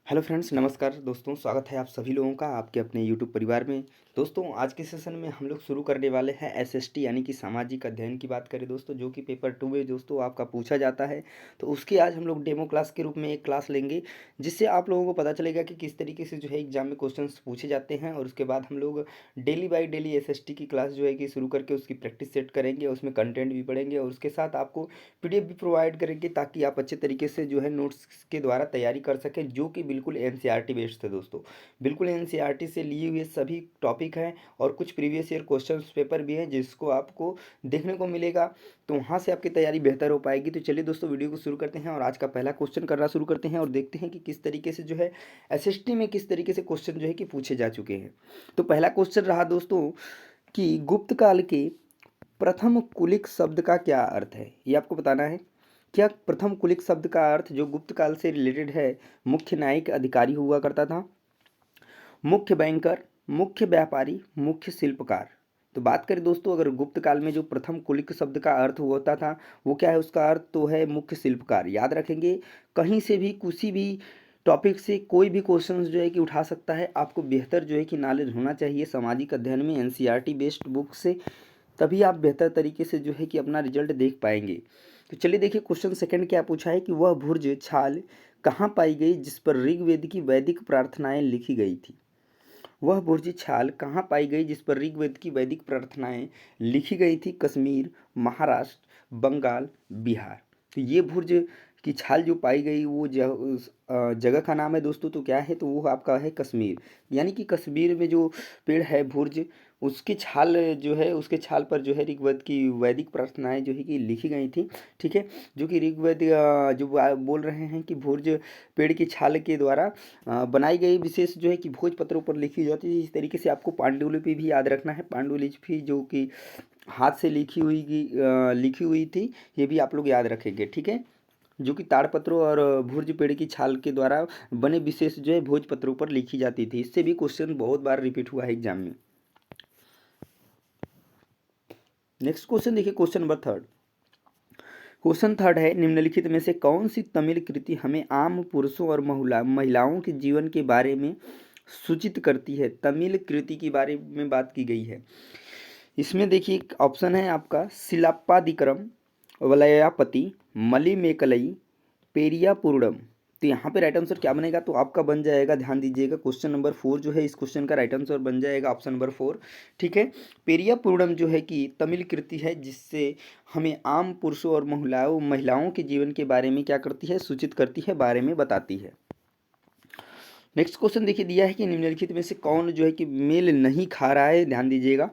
Hello friends, नमस्कार दोस्तों। स्वागत है आप सभी लोगों का आपके अपने यूट्यूब परिवार में। दोस्तों, आज के सेशन में हम लोग शुरू करने वाले हैं एसएसटी यानी कि सामाजिक अध्ययन की बात करें दोस्तों, जो कि पेपर 2 में दोस्तों आपका पूछा जाता है। तो उसकी आज हम लोग डेमो क्लास के रूप में एक क्लास लेंगे, जिससे आप लोगों को पता चलेगा कि किस तरीके से जो है एग्जाम में क्वेश्चंस पूछे जाते हैं। और उसके बाद हम लोग डेली बाई डेली एसएसटी की क्लास जो है कि शुरू करके उसकी प्रैक्टिस सेट करेंगे, उसमें कंटेंट भी पढ़ेंगे और उसके साथ आपको पीडीएफ भी प्रोवाइड करेंगे, ताकि आप अच्छे तरीके से जो है नोट्स के द्वारा तैयारी कर सकें, जो कि बिल्कुल एनसीईआरटी बेस्ड है दोस्तों। बिल्कुल एनसीईआरटी से लिए हुए सभी टॉपिक हैं और कुछ प्रीवियस ईयर क्वेश्चन पेपर भी हैं, जिसको आपको देखने को मिलेगा। तो वहाँ से आपकी तैयारी बेहतर हो पाएगी। तो चलिए दोस्तों, वीडियो को शुरू करते हैं और आज का पहला क्वेश्चन करना शुरू करते हैं और देखते हैं कि किस तरीके से जो है एसएसटी में किस तरीके से क्वेश्चन जो है कि पूछे जा चुके हैं। तो पहला क्वेश्चन रहा दोस्तों कि गुप्त काल के प्रथम कुलिक शब्द का क्या अर्थ है, ये आपको बताना है। क्या प्रथम कुलिक शब्द का अर्थ जो गुप्त काल से रिलेटेड है, मुख्य न्यायिक अधिकारी हुआ करता था, मुख्य बैंकर, मुख्य व्यापारी, मुख्य शिल्पकार। तो बात करें दोस्तों, अगर गुप्त काल में जो प्रथम कुलिक शब्द का अर्थ होता था वो क्या है, उसका अर्थ तो है मुख्य शिल्पकार। याद रखेंगे, कहीं से भी किसी भी टॉपिक से कोई भी क्वेश्चन जो है कि उठा सकता है। आपको बेहतर जो है कि नॉलेज होना चाहिए सामाजिक अध्ययन में एनसीईआरटी बेस्ड बुक से, तभी आप बेहतर तरीके से जो है कि अपना रिजल्ट देख पाएंगे। तो चलिए देखिए, क्वेश्चन सेकंड क्या पूछा है कि वह भुर्ज छाल कहाँ पाई गई जिस पर ऋग्वेद की वैदिक प्रार्थनाएं लिखी गई थी। वह भुर्ज छाल कहाँ पाई गई जिस पर ऋग्वेद की वैदिक प्रार्थनाएं लिखी गई थी। कश्मीर, महाराष्ट्र, बंगाल, बिहार। तो ये भुर्ज की छाल जो पाई गई वो उस जगह का नाम है दोस्तों। तो क्या है, तो वो आपका है कश्मीर। यानी कि कश्मीर में जो पेड़ है भुर्ज, उसकी छाल जो है, उसके छाल पर जो है ऋग्वेद की वैदिक प्रार्थनाएं जो है कि लिखी गई थी। ठीक है, जो कि ऋग्वेद जो बोल रहे हैं कि भुर्ज पेड़ की छाल के द्वारा बनाई गई विशेष जो है कि भोजपत्रों पर लिखी जाती है। इस तरीके से आपको पांडुलिपि भी याद रखना है। पांडुलिपि जो कि हाथ से लिखी हुई थी, ये भी आप लोग याद रखेंगे। ठीक है, जो कि ताड़पत्रों और भुर्ज पेड़ की छाल के द्वारा बने विशेष जो है भोजपत्रों पर लिखी जाती थी। इससे भी क्वेश्चन बहुत बार रिपीट हुआ है एग्जाम में। नेक्स्ट क्वेश्चन देखिए, question number third. Question third है, निम्नलिखित में से कौन सी तमिल कृति हमें आम पुरुषों और महिलाओं के जीवन के बारे में सूचित करती है। तमिल कृति के बारे में बात की गई है। इसमें देखिए ऑप्शन है आपका सिलाप्पादिकरम, वलयापति, मलिमेकलई, पेरिया पूर्णम। तो यहाँ पे राइट आंसर क्या बनेगा, तो आपका बन जाएगा, ध्यान दीजिएगा, क्वेश्चन नंबर 4 जो है इस क्वेश्चन का राइट आंसर बन जाएगा ऑप्शन नंबर 4। ठीक है, पेरिया पूर्णम जो है कि तमिल कृति है, जिससे हमें आम पुरुषों और महिलाओं के जीवन के बारे में क्या करती है, सूचित करती है, बारे में बताती है। नेक्स्ट क्वेश्चन देखिए, दिया है कि निम्नलिखित में से कौन जो है कि मेल नहीं खा रहा है। ध्यान दीजिएगा,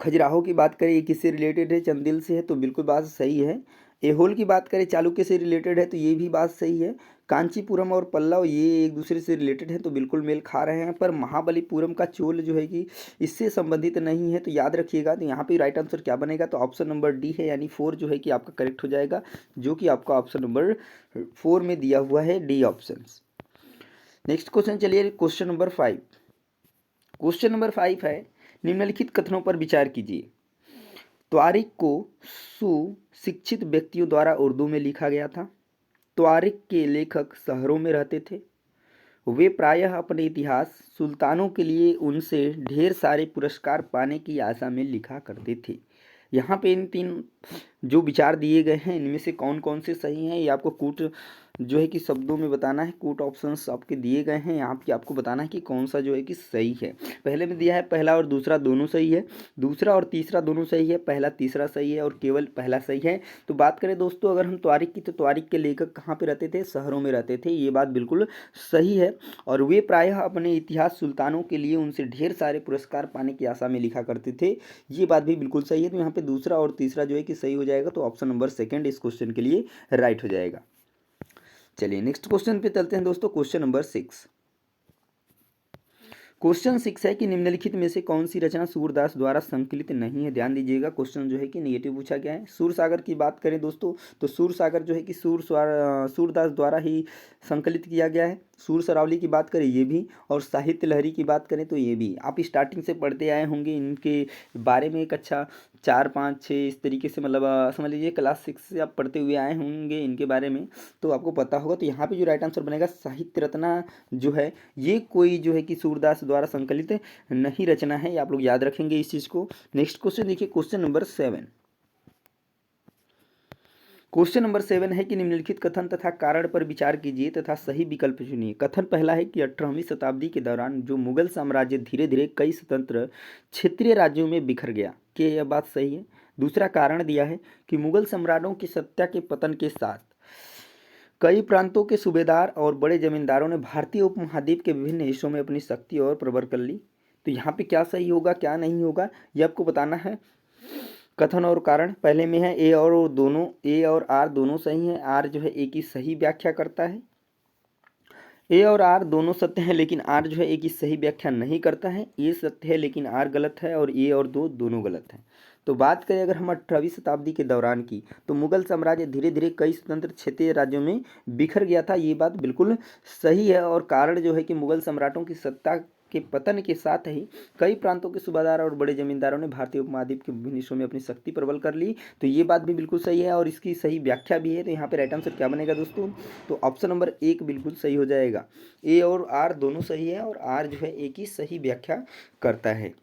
खजुराहो की बात करें, ये किससे रिलेटेड है, चंदेल से है, तो बिल्कुल बात सही है। एहोल की बात करें, चालुक्य से रिलेटेड है, तो ये भी बात सही है। कांचीपुरम और पल्लव ये एक दूसरे से रिलेटेड है, तो बिल्कुल मेल खा रहे हैं। पर महाबलीपुरम का चोल जो है कि इससे संबंधित नहीं है, तो याद रखिएगा। तो यहाँ पे राइट आंसर क्या बनेगा, तो ऑप्शन नंबर डी है, यानी 4 जो है कि आपका करेक्ट हो जाएगा, जो कि आपका ऑप्शन नंबर 4 में दिया हुआ है, डी ऑप्शन। नेक्स्ट क्वेश्चन चलिए, क्वेश्चन नंबर 5। क्वेश्चन नंबर 5 है, निम्नलिखित कथनों पर विचार कीजिए। त्वारिख को सुशिक्षित व्यक्तियों द्वारा उर्दू में लिखा गया था। त्वारिख के लेखक शहरों में रहते थे। वे प्रायः अपने इतिहास सुल्तानों के लिए उनसे ढेर सारे पुरस्कार पाने की आशा में लिखा करते थे। यहाँ पे इन 3 जो विचार दिए गए हैं, इनमें से कौन कौन से सही हैं, ये आपको कूट जो है कि शब्दों में बताना है। कूट ऑप्शंस आपके दिए गए हैं, यहाँ पे आपको बताना है कि कौन सा जो है कि सही है। पहले में दिया है पहला और दूसरा दोनों सही है, दूसरा और तीसरा दोनों सही है, पहला तीसरा सही है और केवल पहला सही है। तो बात करें दोस्तों अगर हम त्वारिख की, तो त्वारिख के लेखक कहाँ पे रहते थे, शहरों में रहते थे, ये बात बिल्कुल सही है। और वे प्रायः अपने इतिहास सुल्तानों के लिए उनसे ढेर सारे पुरस्कार पाने की आशा में लिखा करते थे, ये बात भी बिल्कुल सही है। तो यहाँ पे दूसरा और तीसरा जो है कि सही हो जाएगा, तो ऑप्शन नंबर सेकंड इस क्वेश्चन के लिए राइट हो जाएगा। चलिए नेक्स्ट क्वेश्चन पे चलते हैं दोस्तों, क्वेश्चन नंबर 6। क्वेश्चन 6 है कि निम्नलिखित में से कौन सी रचना सूरदास द्वारा संकलित नहीं है। ध्यान दीजिएगा, क्वेश्चन जो है कि नेगेटिव पूछा गया है। सूरसागर की बात करें दोस्तों, तो सूरसागर जो है कि सूरदास द्वारा ही संकलित किया गया है। सूर सरावली की बात करें ये भी, और साहित्य लहरी की बात करें तो ये भी। आप स्टार्टिंग से पढ़ते आए होंगे इनके बारे में, एक अच्छा 4, 5, 6 इस तरीके से, मतलब समझ लीजिए क्लास 6 से आप पढ़ते हुए आए होंगे इनके बारे में, तो आपको पता होगा। तो यहाँ पे जो राइट आंसर बनेगा साहित्य रत्ना जो है, ये कोई जो है कि सूरदास द्वारा संकलित नहीं रचना है। ये आप लोग याद रखेंगे इस चीज़ को। नेक्स्ट क्वेश्चन देखिए, क्वेश्चन नंबर 7। क्वेश्चन नंबर 7 है कि निम्नलिखित कथन तथा कारण पर विचार कीजिए तथा सही विकल्प चुनिए। कथन पहला है कि 18वीं शताब्दी के दौरान जो मुगल साम्राज्य धीरे धीरे कई स्वतंत्र क्षेत्रीय राज्यों में बिखर गया। क्या यह बात सही है? दूसरा कारण दिया है कि मुगल सम्राटों की सत्ता के पतन के साथ कई प्रांतों के सूबेदार और बड़े जमींदारों ने भारतीय उपमहाद्वीप के विभिन्न हिस्सों में अपनी शक्ति और प्रबल कर ली। तो यहाँ पे क्या सही होगा क्या नहीं होगा ये आपको बताना है। कथन और कारण पहले में है, ए और आर दोनों सही हैं। आर जो है ए की सही व्याख्या करता है। ए और आर दोनों सत्य हैं, लेकिन आर जो है ए की सही व्याख्या नहीं करता है। ए सत्य है लेकिन आर गलत है, और ए और दो दोनों गलत हैं। तो बात करें अगर हम 18वीं शताब्दी के दौरान की, तो मुगल साम्राज्य धीरे धीरे कई स्वतंत्र क्षेत्रीय राज्यों में बिखर गया था। ये बात बिल्कुल सही है। और कारण जो है कि मुगल सम्राटों की सत्ता के पतन के साथ ही कई प्रांतों के सूबादार और बड़े जमींदारों ने भारतीय उपमहाद्वीप के विभिन्न हिस्सों में अपनी शक्ति प्रबल कर ली। तो ये बात भी बिल्कुल सही है और इसकी सही व्याख्या भी है। तो यहाँ पे राइट आंसर क्या बनेगा दोस्तों? तो ऑप्शन नंबर 1 बिल्कुल सही हो जाएगा। ए और आर दोनों सही है, और आर जो है ए की सही व्याख्या करता है।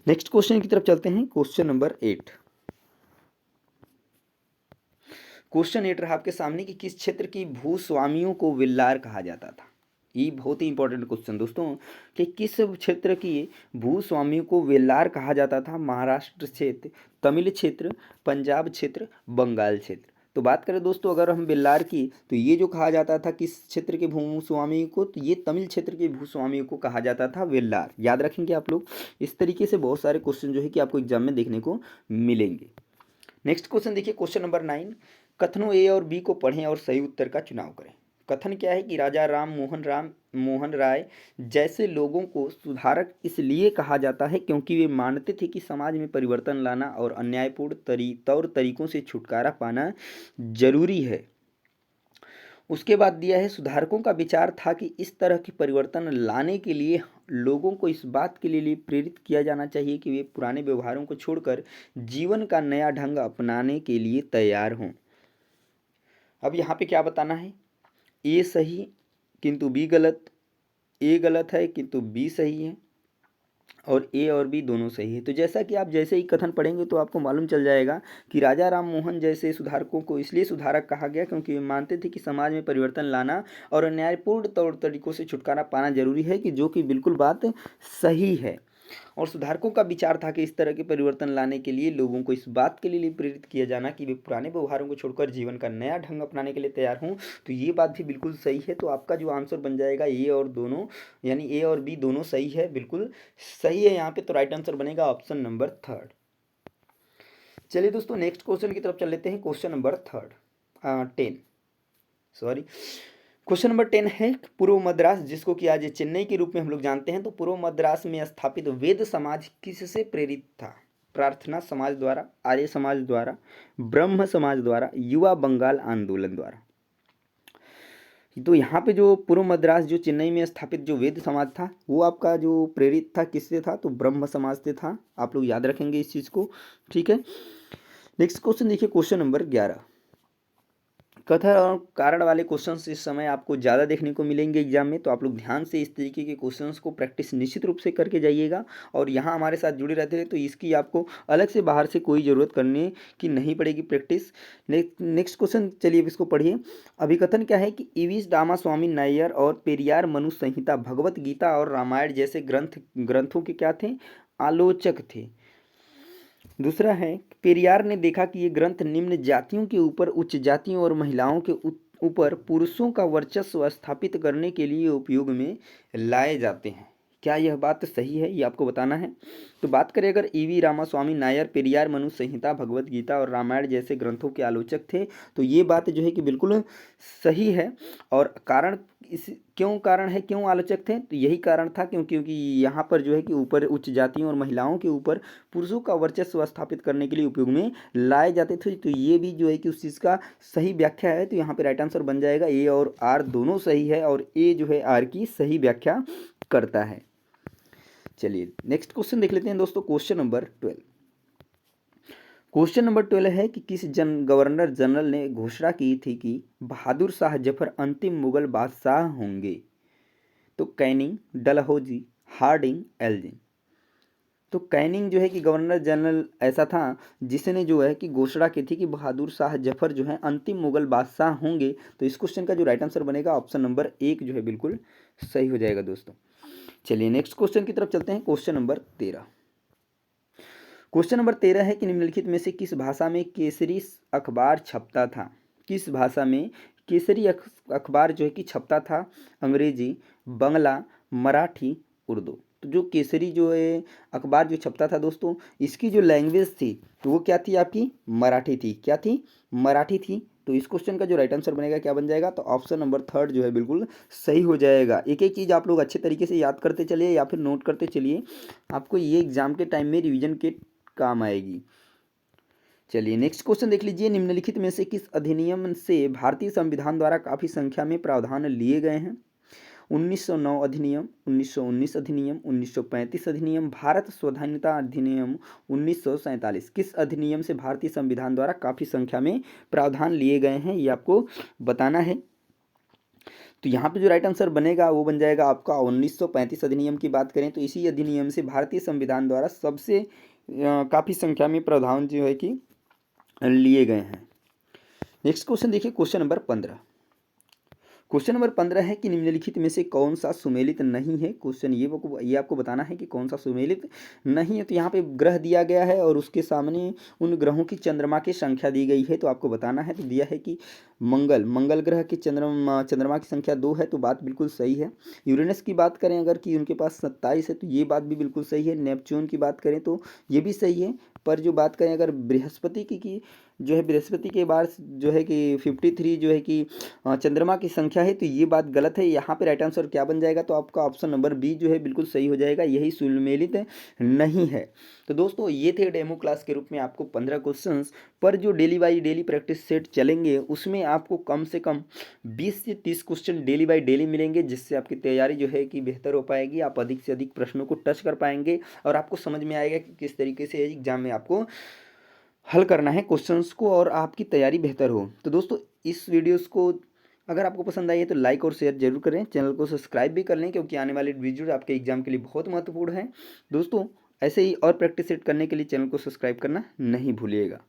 नेक्स्ट क्वेश्चन की तरफ चलते हैं। Question number 8। क्वेश्चन 8 रहा आपके सामने कि किस क्षेत्र की भूस्वामियों को विल्लार कहा जाता था। ये बहुत ही इंपॉर्टेंट क्वेश्चन दोस्तों, कि किस क्षेत्र की भूस्वामियों को वेल्लार कहा जाता था। महाराष्ट्र क्षेत्र, तमिल क्षेत्र, पंजाब क्षेत्र, बंगाल क्षेत्र। तो बात करें दोस्तों अगर हम वेल्लार की, तो ये जो कहा जाता था किस क्षेत्र के भूस्वामी को, तो ये तमिल क्षेत्र के भूस्वामियों को कहा जाता था वेल्लार। याद रखेंगे आप लोग। इस तरीके से बहुत सारे क्वेश्चन जो है कि आपको एग्जाम में देखने को मिलेंगे। नेक्स्ट क्वेश्चन देखिए, क्वेश्चन नंबर 9। कथनों ए और बी को पढ़ें और सही उत्तर का चुनाव करें। कथन क्या है कि राजा राम मोहन राय जैसे लोगों को सुधारक इसलिए कहा जाता है क्योंकि वे मानते थे कि समाज में परिवर्तन लाना और अन्यायपूर्ण तौर तरीकों से छुटकारा पाना जरूरी है। उसके बाद दिया है, सुधारकों का विचार था कि इस तरह की परिवर्तन लाने के लिए लोगों को इस बात के लिए प्रेरित किया जाना चाहिए कि वे पुराने व्यवहारों को छोड़कर जीवन का नया ढंग अपनाने के लिए तैयार हों। अब यहाँ पे क्या बताना है? ए सही किंतु बी गलत, ए गलत है किंतु बी सही है, और ए और बी दोनों सही है। तो जैसा कि आप जैसे ही कथन पढ़ेंगे तो आपको मालूम चल जाएगा कि राजा राम मोहन जैसे सुधारकों को इसलिए सुधारक कहा गया क्योंकि वे मानते थे कि समाज में परिवर्तन लाना और अन्यायपूर्ण तौर तरीकों से छुटकारा पाना जरूरी है, कि जो कि बिल्कुल बात सही है। और सुधारकों का विचार था कि इस तरह के परिवर्तन लाने के लिए लोगों को इस बात के लिए प्रेरित किया जाना कि वे पुराने व्यवहारों को छोड़कर जीवन का नया ढंग अपनाने के लिए तैयार हों। तो ये बात भी बिल्कुल सही है। तो आपका जो आंसर बन जाएगा ए और दोनों, यानी ए और बी दोनों सही है, बिल्कुल सही है यहाँ पे। तो राइट आंसर बनेगा ऑप्शन नंबर 3। चलिए दोस्तों नेक्स्ट क्वेश्चन की तरफ चल लेते हैं। Question number 10 sorry question number 10 है, पूर्व मद्रास जिसको कि आज चेन्नई के रूप में हम लोग जानते हैं, तो पूर्व मद्रास में स्थापित वेद समाज किससे प्रेरित था? प्रार्थना समाज द्वारा, आर्य समाज द्वारा, ब्रह्म समाज द्वारा, युवा बंगाल आंदोलन द्वारा। तो यहाँ पे जो पूर्व मद्रास जो चेन्नई में स्थापित जो वेद समाज था, वो आपका जो प्रेरित था किससे था? तो ब्रह्म समाज से था। आप लोग याद रखेंगे इस चीज़ को, ठीक है। नेक्स्ट क्वेश्चन देखिए, क्वेश्चन नंबर 11। कथन और कारण वाले क्वेश्चंस इस समय आपको ज़्यादा देखने को मिलेंगे एग्जाम में, तो आप लोग ध्यान से इस तरीके के क्वेश्चंस को प्रैक्टिस निश्चित रूप से करके जाइएगा। और यहाँ हमारे साथ जुड़े रहते हैं तो इसकी आपको अलग से बाहर से कोई ज़रूरत करने की नहीं पड़ेगी प्रैक्टिस। नेक्स्ट क्वेश्चन चलिए अब इसको पढ़िए। अभिकथन क्या है कि ईवीस रामास्वामी नायर और पेरियार मनु संहिता भगवत गीता और रामायण जैसे ग्रंथों के क्या थे? आलोचक थे। दूसरा है, पेरियार ने देखा कि ये ग्रंथ निम्न जातियों के ऊपर उच्च जातियों और महिलाओं के ऊपर पुरुषों का वर्चस्व स्थापित करने के लिए उपयोग में लाए जाते हैं। क्या यह बात सही है? ये आपको बताना है। तो बात करें अगर ईवी रामास्वामी नायर पेरियार मनु संहिता भगवत गीता और रामायण जैसे ग्रंथों के आलोचक थे, तो ये बात जो है कि बिल्कुल सही है। और कारण इस क्यों कारण है, क्यों आलोचक थे, तो यही कारण था क्योंकि यहाँ पर जो है कि ऊपर उच्च जातियों और महिलाओं के ऊपर पुरुषों का वर्चस्व स्थापित करने के लिए उपयोग में लाए जाते थे। तो ये भी जो है कि उस चीज़ का सही व्याख्या है। तो यहाँ पे राइट आंसर बन जाएगा ए और आर दोनों सही है, और ए जो है आर की सही व्याख्या करता है। चलिए नेक्स्ट क्वेश्चन देख लेते हैं दोस्तों, क्वेश्चन नंबर 12। क्वेश्चन नंबर 12 है कि किस गवर्नर जनरल ने घोषणा की थी कि बहादुर शाह जफर अंतिम मुगल बादशाह होंगे? तो कैनिंग, डलहौजी, हार्डिंग, एल्जिन। तो कैनिंग जो है कि गवर्नर जनरल ऐसा था जिसने जो है कि घोषणा की थी कि बहादुर शाह जफर जो है अंतिम मुगल बादशाह होंगे। तो इस क्वेश्चन का जो राइट आंसर बनेगा ऑप्शन नंबर 1 जो है बिल्कुल सही हो जाएगा दोस्तों। चलिए नेक्स्ट क्वेश्चन की तरफ चलते हैं, क्वेश्चन नंबर 13। क्वेश्चन नंबर 13 है कि निम्नलिखित में से किस भाषा में केसरी अखबार छपता था? किस भाषा में केसरी अखबार जो है कि छपता था? अंग्रेजी, बंगला, मराठी, उर्दू। तो जो केसरी जो है अखबार जो छपता था दोस्तों, इसकी जो लैंग्वेज थी तो वो क्या थी आपकी? मराठी थी। क्या थी? मराठी थी। तो इस क्वेश्चन का जो राइट आंसर बनेगा क्या बन जाएगा? तो ऑप्शन नंबर 3 जो है बिल्कुल सही हो जाएगा। एक एक चीज़ आप लोग अच्छे तरीके से याद करते चलिए या फिर नोट करते चलिए, आपको ये एग्जाम के टाइम में रिवीजन के काम आएगी। चलिए नेक्स्ट क्वेश्चन देख लीजिए, निम्नलिखित में से किस अधिनियम से भारतीय संविधान द्वारा काफी संख्या में प्रावधान लिए गए हैं? 1909 अधिनियम, 1919 अधिनियम, 1935 अधिनियम, भारत स्वाधीनता अधिनियम 1947। किस अधिनियम से भारतीय संविधान द्वारा काफी संख्या में प्रावधान लिए गए हैं, ये आपको बताना है। तो यहाँ पे जो राइट आंसर बनेगा वो बन जाएगा आपका 1935 अधिनियम की बात करें तो इसी अधिनियम से भारतीय संविधान द्वारा सबसे काफ़ी संख्या में प्रावधान जो है कि लिए गए हैं। नेक्स्ट क्वेश्चन देखिए, क्वेश्चन नंबर 15। क्वेश्चन नंबर 15 है कि निम्नलिखित में से कौन सा सुमेलित नहीं है? क्वेश्चन ये आपको बताना है कि कौन सा सुमेलित नहीं है। तो यहाँ पे ग्रह दिया गया है और उसके सामने उन ग्रहों की चंद्रमा की संख्या दी गई है, तो आपको बताना है। तो दिया है कि मंगल ग्रह की चंद्रमा की संख्या 2 है, तो बात बिल्कुल सही है। यूरेनस की बात करें अगर कि उनके पास 27 है, तो ये बात भी बिल्कुल सही है। नेपच्यून की बात करें तो ये भी सही है। पर जो बात करें अगर बृहस्पति की जो है बृहस्पति के बाद जो है कि 53 जो है कि चंद्रमा की संख्या है, तो ये बात गलत है। यहाँ पे राइट आंसर क्या बन जाएगा? तो आपका ऑप्शन नंबर बी जो है बिल्कुल सही हो जाएगा, यही सुमेलित नहीं है। तो दोस्तों ये थे डेमो क्लास के रूप में आपको 15 क्वेश्चंस, पर जो daily by daily practice set चलेंगे उसमें आपको कम से कम 20 से 30 क्वेश्चन डेली बाई डेली मिलेंगे, जिससे आपकी तैयारी जो है कि बेहतर हो पाएगी। आप अधिक से अधिक प्रश्नों को टच कर पाएंगे और आपको समझ में आएगा कि किस तरीके से एग्जाम में आपको हल करना है क्वेश्चंस को और आपकी तैयारी बेहतर हो। तो दोस्तों इस वीडियोस को अगर आपको पसंद आई है तो लाइक और शेयर जरूर करें, चैनल को सब्सक्राइब भी कर लें, क्योंकि आने वाले वीडियो आपके एग्जाम के लिए बहुत महत्वपूर्ण है। दोस्तों ऐसे ही और प्रैक्टिस सेट करने के लिए चैनल को सब्सक्राइब करना नहीं भूलिएगा।